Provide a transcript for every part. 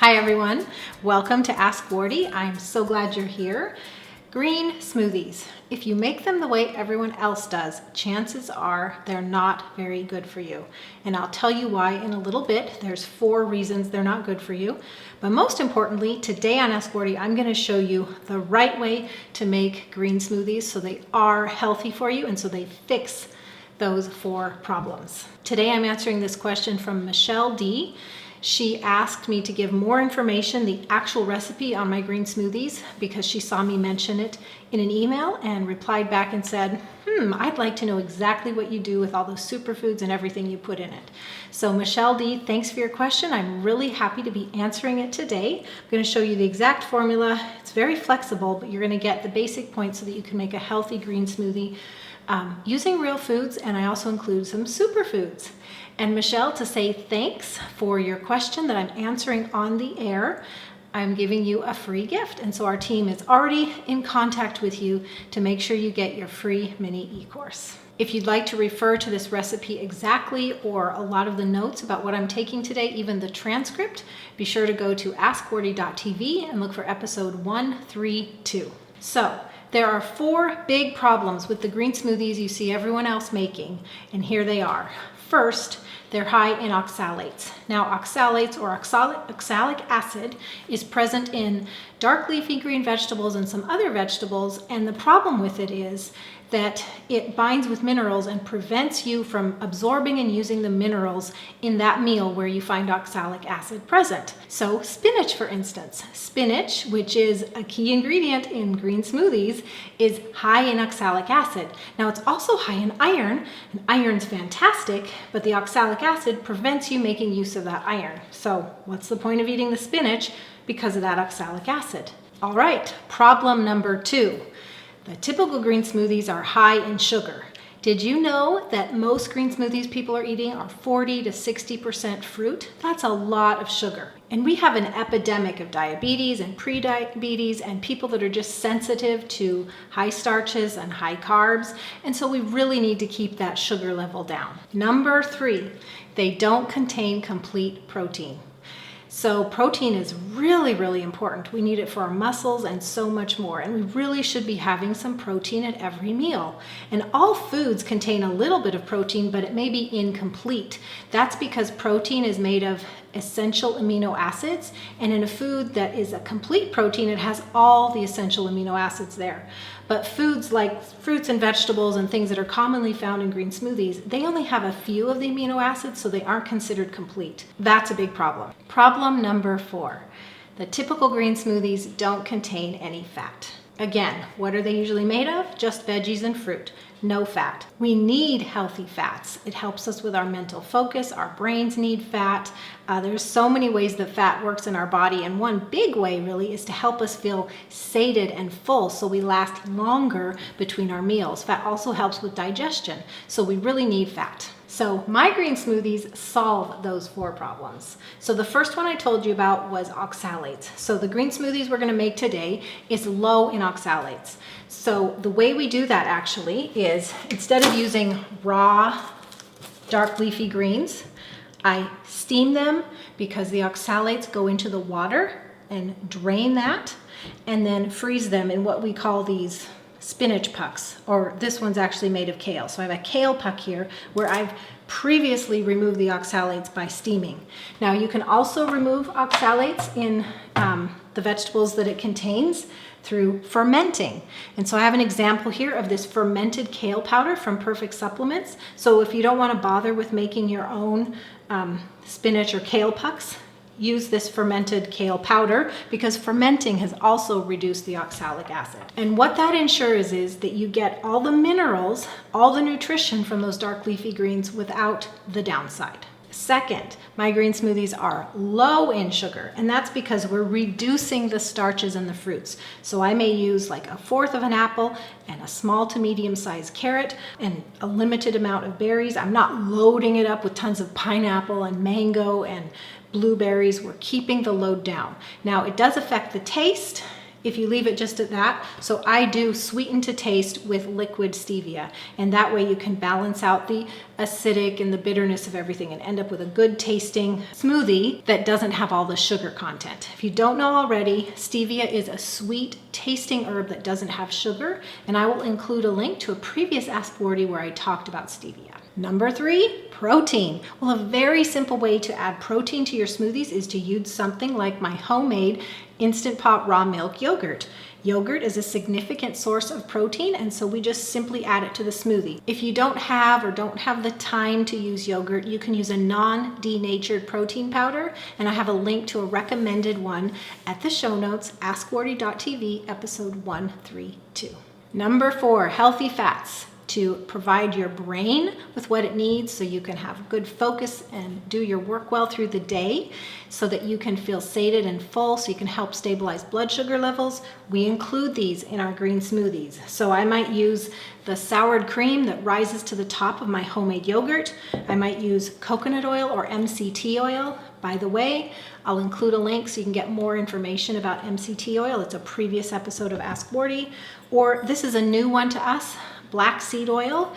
Hi everyone, welcome to Ask Wardee. I'm so glad you're here. Green smoothies. If you make them the way everyone else does, chances are they're not very good for you. And I'll tell you why in a little bit. There's 4 reasons they're not good for you. But most importantly, today on Ask Wardee, I'm going to show you the right way to make green smoothies so they are healthy for you and so they fix those 4 problems. Today I'm answering this question from Michelle D. She asked me to give more information, the actual recipe on my green smoothies, because she saw me mention it in an email and replied back and said, I'd like to know exactly what you do with all those superfoods and everything you put in it. So Michelle D, thanks for your question. I'm really happy to be answering it today. I'm going to show you the exact formula. It's very flexible, but you're going to get the basic points so that you can make a healthy green smoothie using real foods, and I also include some superfoods. And Michelle, to say thanks for your question that I'm answering on the air, I'm giving you a free gift. And so our team is already in contact with you to make sure you get your free mini e-course. If you'd like to refer to this recipe exactly or a lot of the notes about what I'm taking today, even the transcript, be sure to go to askwardee.tv and look for episode 132. So there are 4 big problems with the green smoothies you see everyone else making, and here they are. First, they're high in oxalates. Now, oxalates or oxalic acid is present in dark leafy green vegetables and some other vegetables, and the problem with it is that it binds with minerals and prevents you from absorbing and using the minerals in that meal where you find oxalic acid present. So spinach, for instance. Spinach, which is a key ingredient in green smoothies, is high in oxalic acid. Now it's also high in iron, and iron's fantastic, but the oxalic acid prevents you making use of that iron. So what's the point of eating the spinach? Because of that oxalic acid. All right, problem number 2. The typical green smoothies are high in sugar. Did you know that most green smoothies people are eating are 40 to 60% fruit? That's a lot of sugar. And we have an epidemic of diabetes and prediabetes and people that are just sensitive to high starches and high carbs. And so we really need to keep that sugar level down. Number 3, they don't contain complete protein. So protein is really, really important. We need it for our muscles and so much more. And we really should be having some protein at every meal. And all foods contain a little bit of protein, but it may be incomplete. That's because protein is made of essential amino acids. And in a food that is a complete protein, it has all the essential amino acids there. But foods like fruits and vegetables and things that are commonly found in green smoothies, they only have a few of the amino acids, so they aren't considered complete. That's a big problem. Problem number 4, the typical green smoothies don't contain any fat. Again, what are they usually made of? Just veggies and fruit. No fat. We need healthy fats. It helps us with our mental focus. Our brains need fat. There's so many ways that fat works in our body, and one big way really is to help us feel sated and full so we last longer between our meals. Fat also helps with digestion, so we really need fat. So my green smoothies solve those 4 problems. So the first one I told you about was oxalates. So the green smoothies we're going to make today is low in oxalates. So the way we do that actually is, instead of using raw dark leafy greens, I steam them because the oxalates go into the water and drain that, and then freeze them in what we call these spinach pucks, or this one's actually made of kale. So I have a kale puck here where I've previously removed the oxalates by steaming. Now you can also remove oxalates in the vegetables that it contains through fermenting. And so I have an example here of this fermented kale powder from Perfect Supplements. So if you don't want to bother with making your own spinach or kale pucks, use this fermented kale powder because fermenting has also reduced the oxalic acid. And what that ensures is that you get all the minerals, all the nutrition from those dark leafy greens without the downside. Second, my green smoothies are low in sugar, and that's because we're reducing the starches in the fruits. So I may use like 1/4 of an apple and a small to medium-sized carrot and a limited amount of berries. I'm not loading it up with tons of pineapple and mango and blueberries. We're keeping the load down. Now, it does affect the taste if you leave it just at that. So I do sweeten to taste with liquid stevia, and that way you can balance out the acidic and the bitterness of everything and end up with a good tasting smoothie that doesn't have all the sugar content. If you don't know already, stevia is a sweet tasting herb that doesn't have sugar, and I will include a link to a previous Ask Wardee where I talked about stevia. Number 3, protein. Well, a very simple way to add protein to your smoothies is to use something like my homemade Instant Pot raw milk yogurt. Yogurt is a significant source of protein, and so we just simply add it to the smoothie. If you don't have the time to use yogurt, you can use a non-denatured protein powder, and I have a link to a recommended one at the show notes, askwardee.tv, episode 132. Number 4, healthy fats. To provide your brain with what it needs so you can have good focus and do your work well through the day, so that you can feel sated and full, so you can help stabilize blood sugar levels. We include these in our green smoothies. So I might use the soured cream that rises to the top of my homemade yogurt. I might use coconut oil or MCT oil. By the way, I'll include a link so you can get more information about MCT oil. It's a previous episode of Ask Wardee. Or this is a new one to us, black seed oil.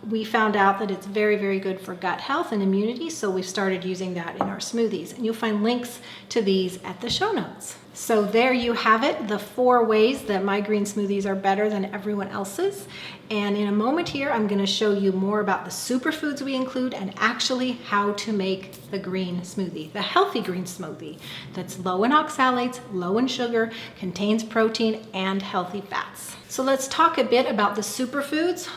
We found out that it's very, very good for gut health and immunity, so we've started using that in our smoothies. And you'll find links to these at the show notes. So there you have it, the 4 ways that my green smoothies are better than everyone else's. And in a moment here, I'm going to show you more about the superfoods we include and actually how to make the green smoothie, the healthy green smoothie that's low in oxalates, low in sugar, contains protein and healthy fats. So let's talk a bit about the superfoods.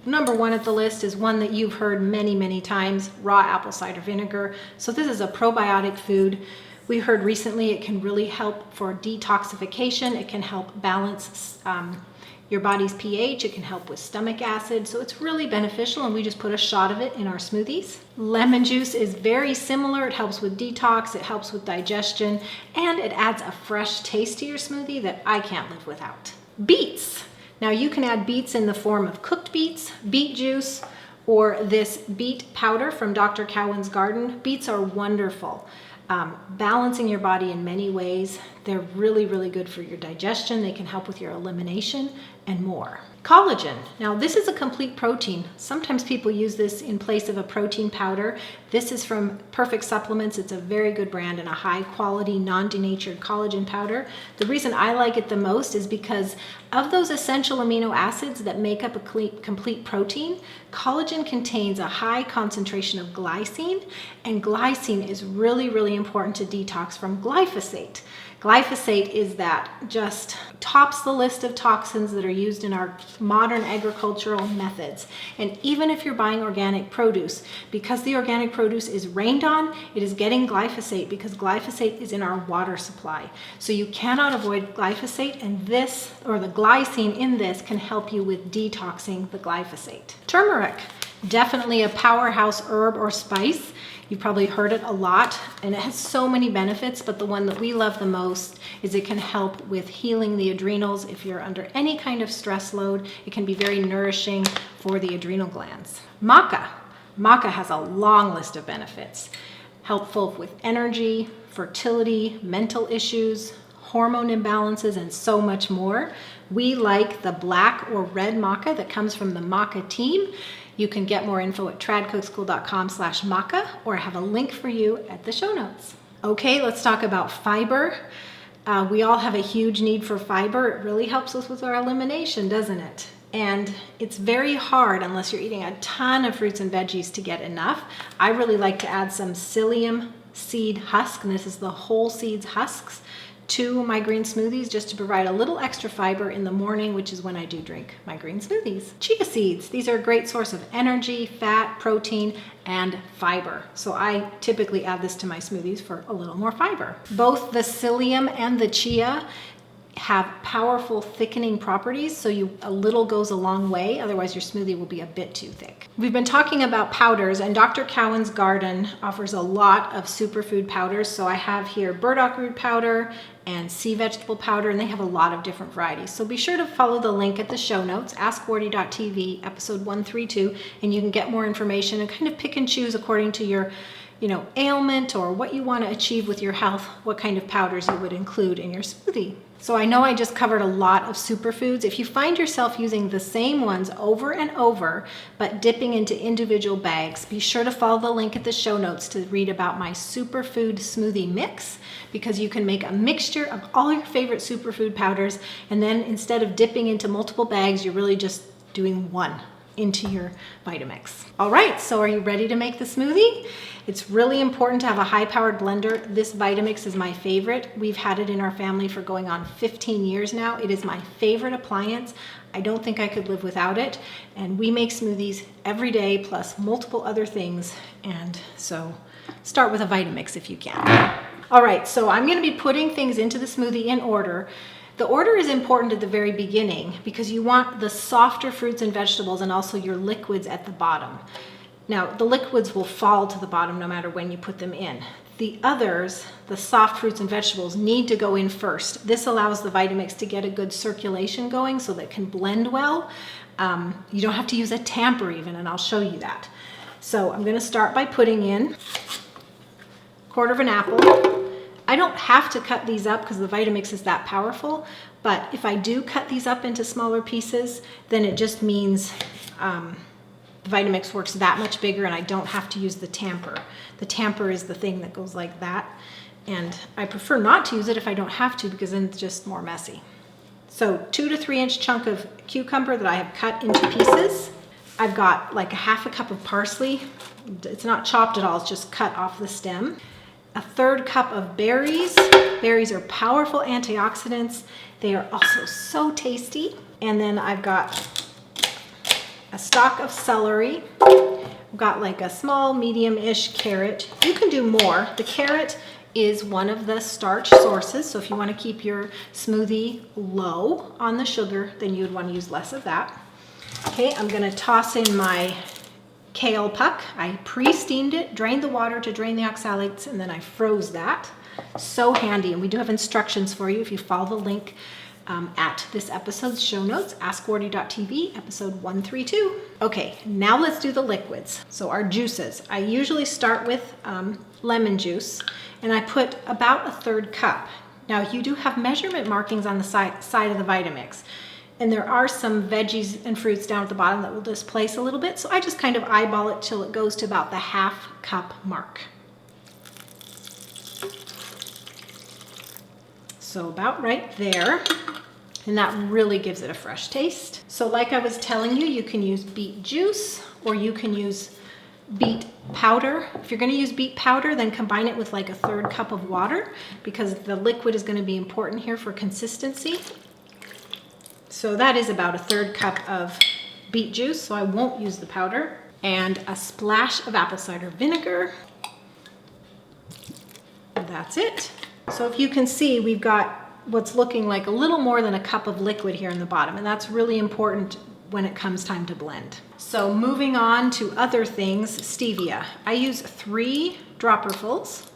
Number 1 at the list is one that you've heard many, many times, raw apple cider vinegar. So this is a probiotic food. We heard recently it can really help for detoxification. It can help balance your body's pH. It can help with stomach acid. So it's really beneficial, and we just put a shot of it in our smoothies. Lemon juice is very similar. It helps with detox, it helps with digestion, and it adds a fresh taste to your smoothie that I can't live without. Beets. Now you can add beets in the form of cooked beets, beet juice, or this beet powder from Dr. Cowan's garden. Beets are wonderful. Balancing your body in many ways. They're really, really good for your digestion. They can help with your elimination and more. Collagen. Now this is a complete protein. Sometimes people use this in place of a protein powder. This is from Perfect Supplements. It's a very good brand and a high quality non-denatured collagen powder. The reason I like it the most is because of those essential amino acids that make up a complete protein, collagen contains a high concentration of glycine, and glycine is really, really important to detox from glyphosate. Glyphosate is that just tops the list of toxins that are used in our modern agricultural methods. And even if you're buying organic produce, because the organic produce is rained on, it is getting glyphosate because glyphosate is in our water supply. So you cannot avoid glyphosate, and this, or the glycine in this, can help you with detoxing the glyphosate. Turmeric, definitely a powerhouse herb or spice. You've probably heard it a lot, and it has so many benefits, but the one that we love the most is it can help with healing the adrenals. If you're under any kind of stress load, it can be very nourishing for the adrenal glands. Maca. Maca has a long list of benefits. Helpful with energy, fertility, mental issues, hormone imbalances, and so much more. We like the black or red maca that comes from the maca team. You can get more info at tradcookschool.com/maca, or I have a link for you at the show notes. Okay, let's talk about fiber. We all have a huge need for fiber. It really helps us with our elimination, doesn't it? And it's very hard unless you're eating a ton of fruits and veggies to get enough. I really like to add some psyllium seed husk, and this is the whole seeds husks, to my green smoothies just to provide a little extra fiber in the morning, which is when I do drink my green smoothies. Chia seeds, these are a great source of energy, fat, protein, and fiber. So I typically add this to my smoothies for a little more fiber. Both the psyllium and the chia have powerful thickening properties, so a little goes a long way, otherwise your smoothie will be a bit too thick. We've been talking about powders, and Dr. Cowan's garden offers a lot of superfood powders. So I have here burdock root powder and sea vegetable powder, and they have a lot of different varieties. So be sure to follow the link at the show notes, askwardee.tv, episode 132, and you can get more information and kind of pick and choose according to your ailment or what you want to achieve with your health, what kind of powders you would include in your smoothie. So I know I just covered a lot of superfoods. If you find yourself using the same ones over and over, but dipping into individual bags, be sure to follow the link at the show notes to read about my superfood smoothie mix, because you can make a mixture of all your favorite superfood powders, and then instead of dipping into multiple bags, you're really just doing one into your Vitamix. All right, so are you ready to make the smoothie? It's really important to have a high-powered blender. This Vitamix is my favorite. We've had it in our family for going on 15 years now. It is my favorite appliance. I don't think I could live without it. And we make smoothies every day, plus multiple other things. And so start with a Vitamix if you can. All right, so I'm gonna be putting things into the smoothie in order. The order is important at the very beginning because you want the softer fruits and vegetables and also your liquids at the bottom. Now, the liquids will fall to the bottom no matter when you put them in. The others, the soft fruits and vegetables, need to go in first. This allows the Vitamix to get a good circulation going so that it can blend well. You don't have to use a tamper even, and I'll show you that. So I'm gonna start by putting in a quarter of an apple. I don't have to cut these up because the Vitamix is that powerful, but if I do cut these up into smaller pieces, then it just means the Vitamix works that much bigger and I don't have to use the tamper. The tamper is the thing that goes like that, and I prefer not to use it if I don't have to because then it's just more messy. So 2 to 3 inch chunk of cucumber that I have cut into pieces. I've got like a half a cup of parsley. It's not chopped at all, it's just cut off the stem. A 1/3 cup of berries. Berries are powerful antioxidants. They are also so tasty. And then I've got a stalk of celery. I've got like a small, medium-ish carrot. You can do more. The carrot is one of the starch sources, so if you want to keep your smoothie low on the sugar, then you would want to use less of that. Okay, I'm going to toss in my kale puck. I pre-steamed it, drained the water to drain the oxalates, and then I froze that. So handy, and we do have instructions for you if you follow the link at this episode's show notes, askwardee.tv, episode 132. Okay, now let's do the liquids. So our juices. I usually start with lemon juice, and I put about a 1/3 cup. Now you do have measurement markings on the side of the Vitamix. And there are some veggies and fruits down at the bottom that will displace a little bit. So I just kind of eyeball it till it goes to about the 1/2 cup mark. So about right there. And that really gives it a fresh taste. So like I was telling you, you can use beet juice or you can use beet powder. If you're gonna use beet powder, then combine it with like a 1/3 cup of water because the liquid is gonna be important here for consistency. So that is about a 1/3 cup of beet juice, so I won't use the powder. And a splash of apple cider vinegar. And that's it. So if you can see, we've got what's looking like a little more than a cup of liquid here in the bottom, and that's really important when it comes time to blend. So moving on to other things, stevia. I use 3 dropperfuls.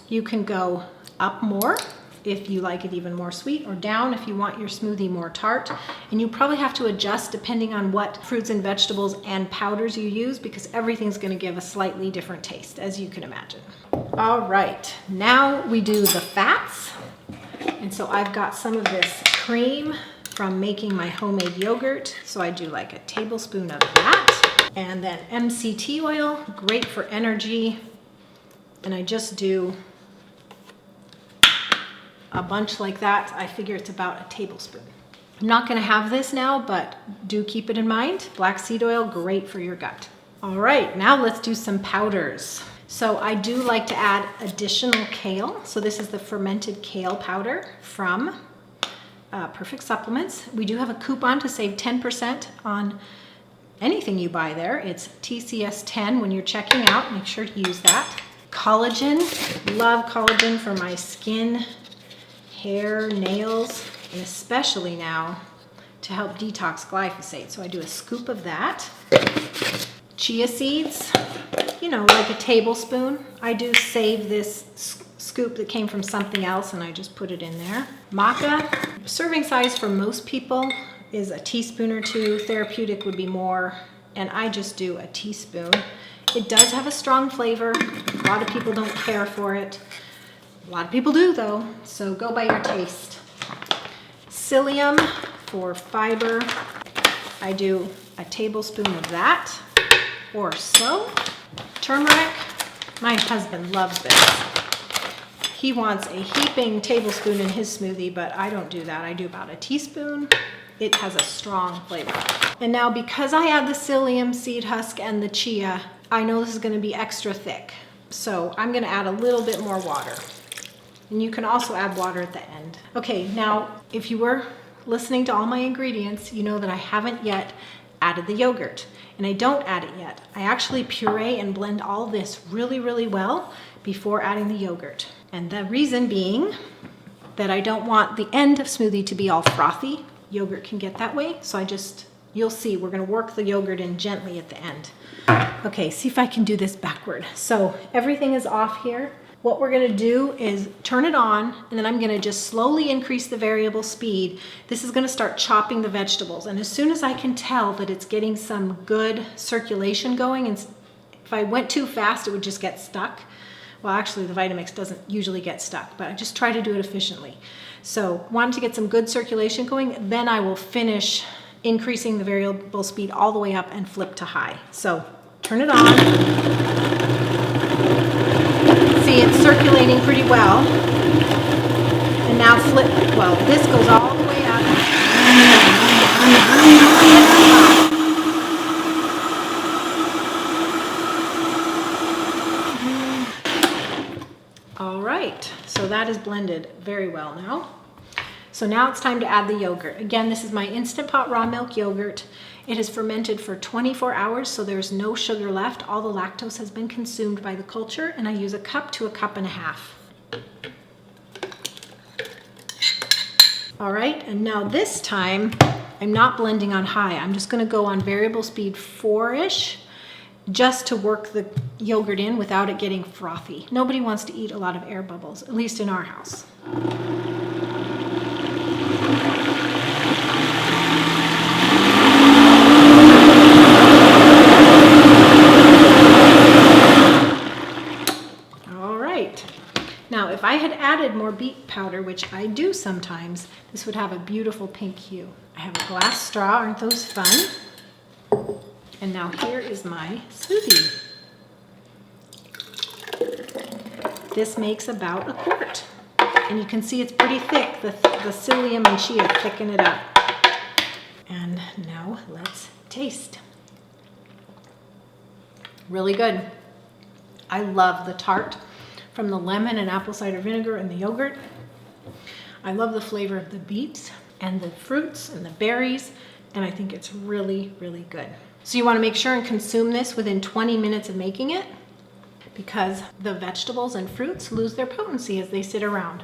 You can go up more if you like it even more sweet, or down if you want your smoothie more tart. And you probably have to adjust depending on what fruits and vegetables and powders you use because everything's gonna give a slightly different taste, as you can imagine. All right, now we do the fats. And so I've got some of this cream from making my homemade yogurt. So I do like a tablespoon of that. And then MCT oil, great for energy. And I just do a bunch like that. I figure it's about a tablespoon. I'm not gonna have this now, but do keep it in mind. Black seed oil, great for your gut. All right, now let's do some powders. So I do like to add additional kale. So this is the fermented kale powder from Perfect Supplements. We do have a coupon to save 10% on anything you buy there. It's TCS10 when you're checking out. Make sure to use that. Collagen, love collagen for my skin, hair, nails, and especially now to help detox glyphosate. So I do a scoop of that. Chia seeds, you know, like a tablespoon. I do save this scoop that came from something else and I just put it in there. Maca, serving size for most people is a teaspoon or 2. Therapeutic would be more, and I just do a teaspoon. It does have a strong flavor. A lot of people don't care for it, A lot of people do though, so go by your taste. Psyllium for fiber. I do a tablespoon of that or so. Turmeric. My husband loves this. He wants a heaping tablespoon in his smoothie, but I don't do that. I do about a teaspoon. It has a strong flavor. And now because I add the psyllium seed husk and the chia, I know this is gonna be extra thick. So I'm gonna add a little bit more water. And you can also add water at the end. Okay, now if you were listening to all my ingredients, you know that I haven't yet added the yogurt. And I don't add it yet. I actually puree and blend all this really, really well before adding the yogurt. And the reason being that I don't want the end of smoothie to be all frothy. Yogurt can get that way. So you'll see, we're gonna work the yogurt in gently at the end. Okay, see if I can do this backward. So everything is off here. What we're gonna do is turn it on, and then I'm gonna just slowly increase the variable speed. This is gonna start chopping the vegetables. And as soon as I can tell that it's getting some good circulation going, and if I went too fast, it would just get stuck. Well, actually the Vitamix doesn't usually get stuck, but I just try to do it efficiently. So wanted to get some good circulation going, then I will finish increasing the variable speed all the way up and flip to high. So turn it on. See, it's circulating pretty well. And now flip, well, this goes all the way up. All right, so that is blended very well now. So now it's time to add the yogurt. Again, this is my Instant Pot raw milk yogurt. It is fermented for 24 hours, so there's no sugar left. All the lactose has been consumed by the culture, and I use a cup to a cup and a half. All right, and now this time, I'm not blending on high. I'm just gonna go on variable speed 4-ish, just to work the yogurt in without it getting frothy. Nobody wants to eat a lot of air bubbles, at least in our house. Now, if I had added more beet powder, which I do sometimes, this would have a beautiful pink hue. I have a glass straw, aren't those fun? And now here is my smoothie. This makes about a quart. And you can see it's pretty thick. The psyllium and chia thicken it up. And now let's taste. Really good. I love the tart from the lemon and apple cider vinegar and the yogurt. I love the flavor of the beets and the fruits and the berries, and I think it's really, really good. So you want to make sure and consume this within 20 minutes of making it, because the vegetables and fruits lose their potency as they sit around.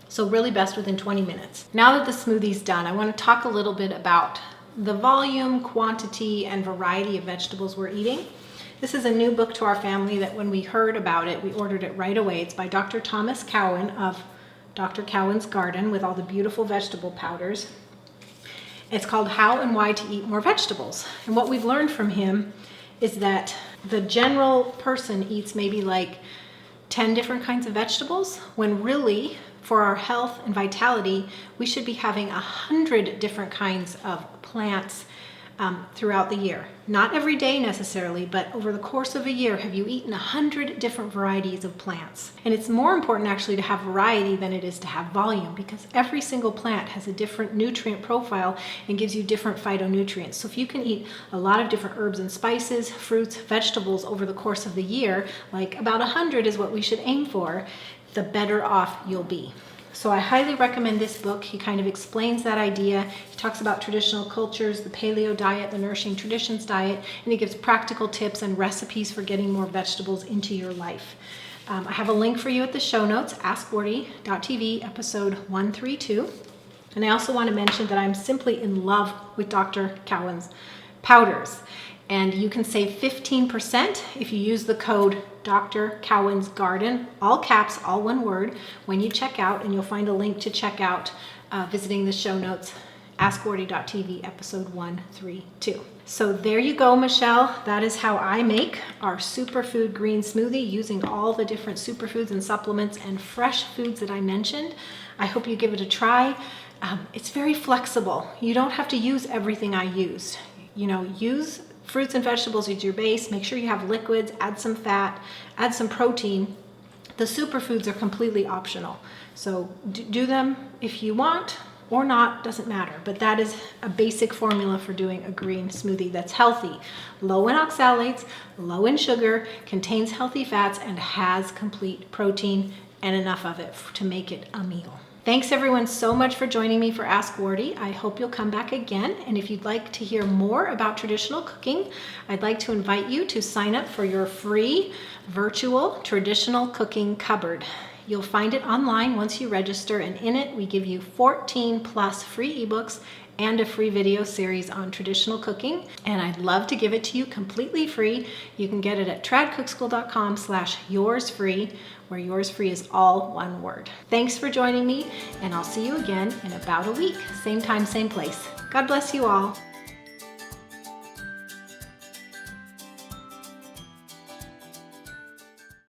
So really best within 20 minutes. Now that the smoothie's done, I want to talk a little bit about the volume, quantity, and variety of vegetables we're eating. This is a new book to our family that when we heard about it, we ordered it right away. It's by Dr. Thomas Cowan of Dr. Cowan's Garden with all the beautiful vegetable powders. It's called How and Why to Eat More Vegetables. And what we've learned from him is that the general person eats maybe like 10 different kinds of vegetables, when really for our health and vitality, we should be having 100 different kinds of plants throughout the year. Not every day necessarily, but over the course of a year, have you eaten 100 different varieties of plants? And it's more important actually to have variety than it is to have volume, because every single plant has a different nutrient profile and gives you different phytonutrients. So if you can eat a lot of different herbs and spices, fruits, vegetables over the course of the year, like about 100 is what we should aim for, the better off you'll be. So I highly recommend this book. He kind of explains that idea. He talks about traditional cultures, the paleo diet, the nourishing traditions diet, and he gives practical tips and recipes for getting more vegetables into your life. I have a link for you at the show notes, askwardee.tv, episode 132. And I also want to mention that I'm simply in love with Dr. Cowan's powders. And you can save 15% if you use the code Dr. Cowan's Garden, all caps, all one word, when you check out, and you'll find a link to check out visiting the show notes AskWardee.tv episode 132. So there you go, Michelle. That is how I make our superfood green smoothie using all the different superfoods and supplements and fresh foods that I mentioned. I hope you give it a try. It's very flexible. You don't have to use everything I used. Use fruits and vegetables as your base. Make sure you have liquids, add some fat, add some protein. The superfoods are completely optional. So do them if you want or not, doesn't matter. But that is a basic formula for doing a green smoothie that's healthy, low in oxalates, low in sugar, contains healthy fats, and has complete protein and enough of it to make it a meal. Thanks everyone so much for joining me for Ask Wardee. I hope you'll come back again. And if you'd like to hear more about traditional cooking, I'd like to invite you to sign up for your free virtual traditional cooking cupboard. You'll find it online once you register, and in it we give you 14 plus free ebooks and a free video series on traditional cooking, and I'd love to give it to you completely free. You can get it at tradcookschool.com/yoursfree, where yours free is all one word. Thanks for joining me, and I'll see you again in about a week. Same time, same place. God bless you all.